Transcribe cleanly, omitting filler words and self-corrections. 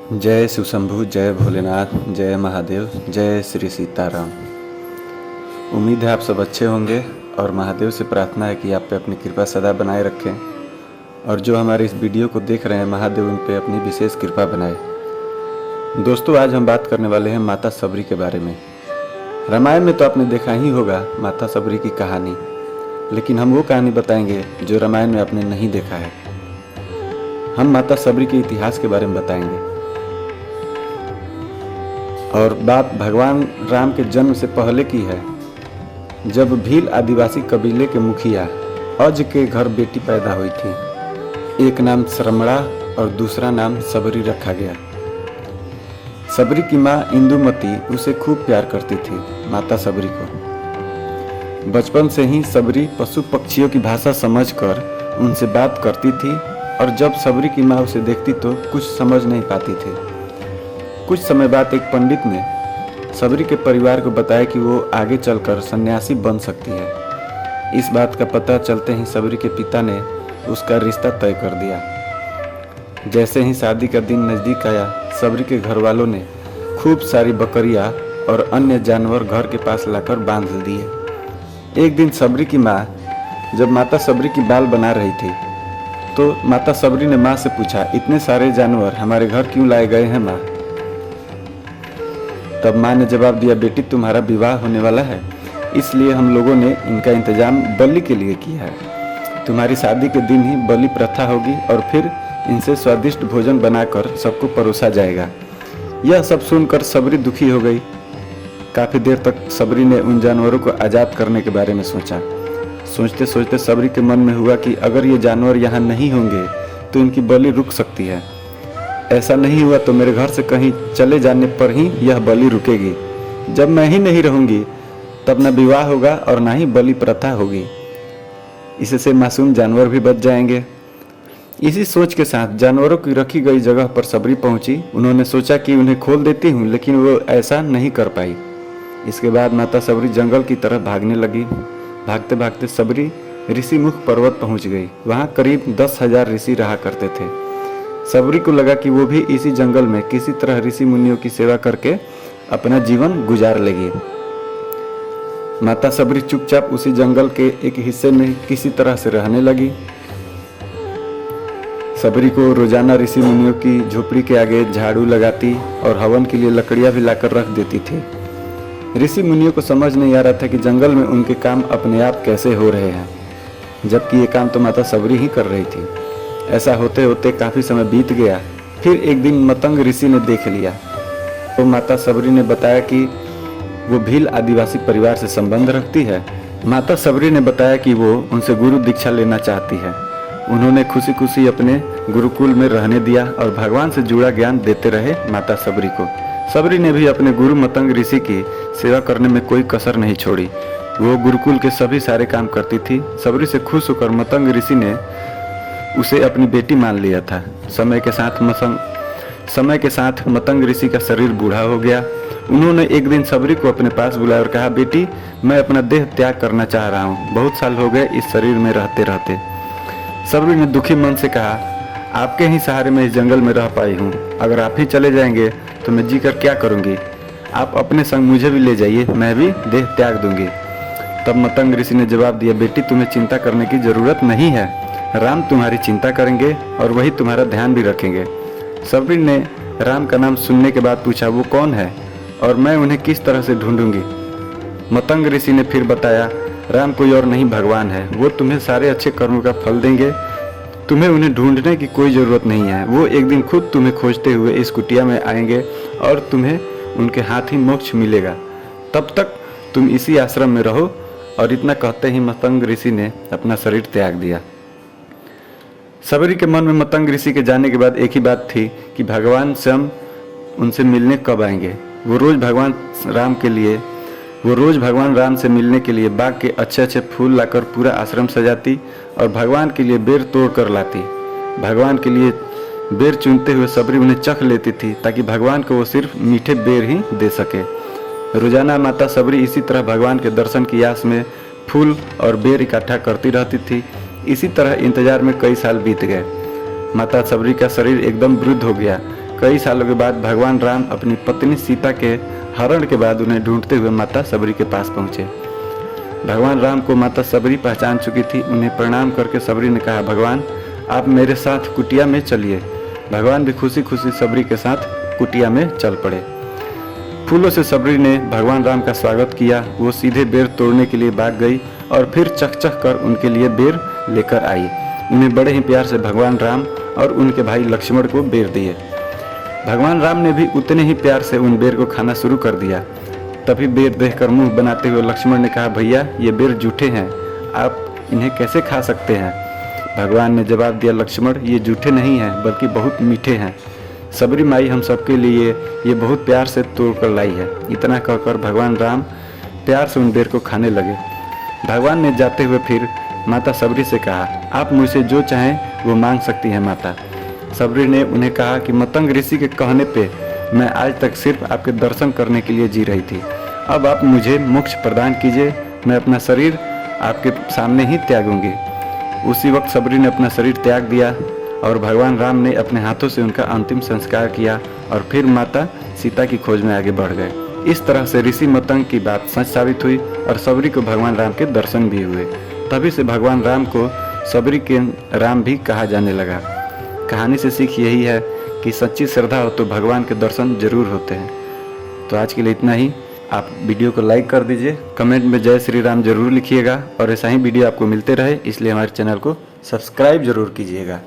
जय शिवशंभु, जय भोलेनाथ, जय महादेव, जय श्री सीताराम। उम्मीद है आप सब अच्छे होंगे और महादेव से प्रार्थना है कि आप पे अपनी कृपा सदा बनाए रखें और जो हमारे इस वीडियो को देख रहे हैं महादेव उन पे अपनी विशेष कृपा बनाए। दोस्तों, आज हम बात करने वाले हैं माता सबरी के बारे में। रामायण में तो आपने देखा ही होगा माता सबरी की कहानी, लेकिन हम वो कहानी बताएंगे जो रामायण में आपने नहीं देखा है। हम माता सबरी के इतिहास के बारे में बताएंगे और बात भगवान राम के जन्म से पहले की है, जब भील आदिवासी कबीले के मुखिया अज के घर बेटी पैदा हुई थी। एक नाम श्रमणा और दूसरा नाम सबरी रखा गया। सबरी की माँ इंदुमती उसे खूब प्यार करती थी। माता सबरी को बचपन से ही सबरी पशु पक्षियों की भाषा समझकर उनसे बात करती थी और जब सबरी की माँ उसे देखती तो कुछ समझ नहीं पाती थी। कुछ समय बाद एक पंडित ने सबरी के परिवार को बताया कि वो आगे चलकर सन्यासी बन सकती है। इस बात का पता चलते ही सबरी के पिता ने उसका रिश्ता तय कर दिया। जैसे ही शादी का दिन नज़दीक आया, सबरी के घर वालों ने खूब सारी बकरियां और अन्य जानवर घर के पास लाकर बांध दिए। एक दिन सबरी की माँ जब माता सबरी की बाल बना रही थी तो माता सबरी ने माँ से पूछा, इतने सारे जानवर हमारे घर क्यों लाए गए हैं माँ? तब माँ ने जवाब दिया, बेटी तुम्हारा विवाह होने वाला है, इसलिए हम लोगों ने इनका इंतजाम बलि के लिए किया है। तुम्हारी शादी के दिन ही बलि प्रथा होगी और फिर इनसे स्वादिष्ट भोजन बनाकर सबको परोसा जाएगा। यह सब सुनकर सबरी दुखी हो गई। काफ़ी देर तक सबरी ने उन जानवरों को आज़ाद करने के बारे में सोचा। सोचते सोचते सबरी के मन में हुआ कि अगर ये जानवर यहाँ नहीं होंगे तो इनकी बलि रुक सकती है। ऐसा नहीं हुआ तो मेरे घर से कहीं चले जाने पर ही यह बलि रुकेगी। जब मैं ही नहीं रहूंगी तब न विवाह होगा और न ही बलि प्रथा होगी। इससे मासूम जानवर भी बच जाएंगे। इसी सोच के साथ जानवरों की रखी गई जगह पर सबरी पहुंची। उन्होंने सोचा कि उन्हें खोल देती हूँ, लेकिन वो ऐसा नहीं कर पाई। इसके बाद माता सबरी जंगल की तरफ भागने लगी। भागते भागते सबरी ऋषि मुख पर्वत पहुंच गई। वहाँ करीब 10,000 ऋषि रहा करते थे। सबरी को लगा कि वो भी इसी जंगल में किसी तरह ऋषि मुनियों की सेवा करके अपना जीवन गुजार लेगी। माता सबरी चुपचाप उसी जंगल के एक हिस्से में किसी तरह से रहने लगी। सबरी को रोजाना ऋषि मुनियों की झोपड़ी के आगे झाड़ू लगाती और हवन के लिए लकड़ियां भी लाकर रख देती थी। ऋषि मुनियों को समझ नहीं आ रहा था कि जंगल में उनके काम अपने आप कैसे हो रहे हैं, जबकि ये काम तो माता सबरी ही कर रही थी। ऐसा होते होते काफ़ी समय बीत गया। फिर एक दिन मतंग ऋषि ने देख लिया तो माता सबरी ने बताया कि वो भील आदिवासी परिवार से संबंध रखती है। माता सबरी ने बताया कि वो उनसे गुरु दीक्षा लेना चाहती है। उन्होंने खुशी खुशी अपने गुरुकुल में रहने दिया और भगवान से जुड़ा ज्ञान देते रहे माता सबरी को। सबरी ने भी अपने गुरु मतंग ऋषि की सेवा करने में कोई कसर नहीं छोड़ी। वो गुरुकुल के सभी सारे काम करती थी। सबरी से खुश होकर मतंग ऋषि ने उसे अपनी बेटी मान लिया था। समय के साथ मतंग ऋषि का शरीर बूढ़ा हो गया। उन्होंने एक दिन सबरी को अपने पास बुलाया और कहा, बेटी मैं अपना देह त्याग करना चाह रहा हूँ। बहुत साल हो गए इस शरीर में रहते रहते। सबरी ने दुखी मन से कहा, आपके ही सहारे में इस जंगल में रह पाई हूँ। अगर आप ही चले जाएंगे तो मैं जी कर क्या करूँगी? आप अपने संग मुझे भी ले जाइए, मैं भी देह त्याग दूंगी। तब मतंग ऋषि ने जवाब दिया, बेटी तुम्हें चिंता करने की जरूरत नहीं है। राम तुम्हारी चिंता करेंगे और वही तुम्हारा ध्यान भी रखेंगे। सबरी ने राम का नाम सुनने के बाद पूछा, वो कौन है और मैं उन्हें किस तरह से ढूंढूंगी? मतंग ऋषि ने फिर बताया, राम कोई और नहीं भगवान है। वो तुम्हें सारे अच्छे कर्मों का फल देंगे। तुम्हें उन्हें ढूंढने की कोई ज़रूरत नहीं है। वो एक दिन खुद तुम्हें खोजते हुए इस कुटिया में आएंगे और तुम्हें उनके हाथ ही मोक्ष मिलेगा। तब तक तुम इसी आश्रम में रहो। और इतना कहते ही मतंग ऋषि ने अपना शरीर त्याग दिया। सबरी के मन में मतंग ऋषि के जाने के बाद एक ही बात थी कि भगवान स्वयं उनसे मिलने कब आएंगे। वो रोज़ भगवान राम से मिलने के लिए बाग के अच्छे अच्छे फूल लाकर पूरा आश्रम सजाती और भगवान के लिए बेर तोड़ कर लाती। भगवान के लिए बेर चुनते हुए सबरी उन्हें चख लेती थी ताकि भगवान को वो सिर्फ मीठे बेर ही दे सके। रोजाना माता सबरी इसी तरह भगवान के दर्शन की आस में फूल और बेर इकट्ठा करती रहती थी। इसी तरह इंतजार में कई साल बीत गए। माता सबरी का शरीर एकदम वृद्ध हो गया। कई सालों के बाद भगवान राम अपनी पत्नी सीता के हरण के बाद उन्हें ढूंढते हुए माता सबरी के पास पहुंचे। भगवान राम को माता सबरी पहचान चुकी थी। उन्हें प्रणाम करके सबरी ने कहा, भगवान आप मेरे साथ कुटिया में चलिए। भगवान भी खुशी खुशी सबरी के साथ कुटिया में चल पड़े। फूलों से सबरी ने भगवान राम का स्वागत किया। वो सीधे बेर तोड़ने के लिए भाग गई और फिर चक कर उनके लिए बेर लेकर आई। उन्हें बड़े ही प्यार से भगवान राम और उनके भाई लक्ष्मण को बेर दिए। भगवान राम ने भी उतने ही प्यार से उन बेर को खाना शुरू कर दिया। तभी बेर देखकर मुंह बनाते हुए लक्ष्मण ने कहा, भैया ये बेर जूठे हैं, आप इन्हें कैसे खा सकते हैं? भगवान ने जवाब दिया, लक्ष्मण ये जूठे नहीं हैं बल्कि बहुत मीठे हैं। सबरी माई हम सबके लिए ये बहुत प्यार से तोड़ कर लाई है। इतना कहकर भगवान राम प्यार से उन बेर को खाने लगे। भगवान ने जाते हुए फिर माता सबरी से कहा, आप मुझसे जो चाहें वो मांग सकती हैं माता। सबरी ने उन्हें कहा कि मतंग ऋषि के कहने पे मैं आज तक सिर्फ आपके दर्शन करने के लिए जी रही थी। अब आप मुझे मोक्ष प्रदान कीजिए, मैं अपना शरीर आपके सामने ही त्यागूंगी। उसी वक्त सबरी ने अपना शरीर त्याग दिया और भगवान राम ने अपने हाथों से उनका अंतिम संस्कार किया और फिर माता सीता की खोज में आगे बढ़ गए। इस तरह से ऋषि मतंग की बात सच साबित हुई और सबरी को भगवान राम के दर्शन भी हुए। तभी से भगवान राम को सबरी के राम भी कहा जाने लगा। कहानी से सीख यही है कि सच्ची श्रद्धा हो तो भगवान के दर्शन जरूर होते हैं। तो आज के लिए इतना ही। आप वीडियो को लाइक कर दीजिए, कमेंट में जय श्री राम जरूर लिखिएगा और ऐसा ही वीडियो आपको मिलते रहे इसलिए हमारे चैनल को सब्सक्राइब जरूर कीजिएगा।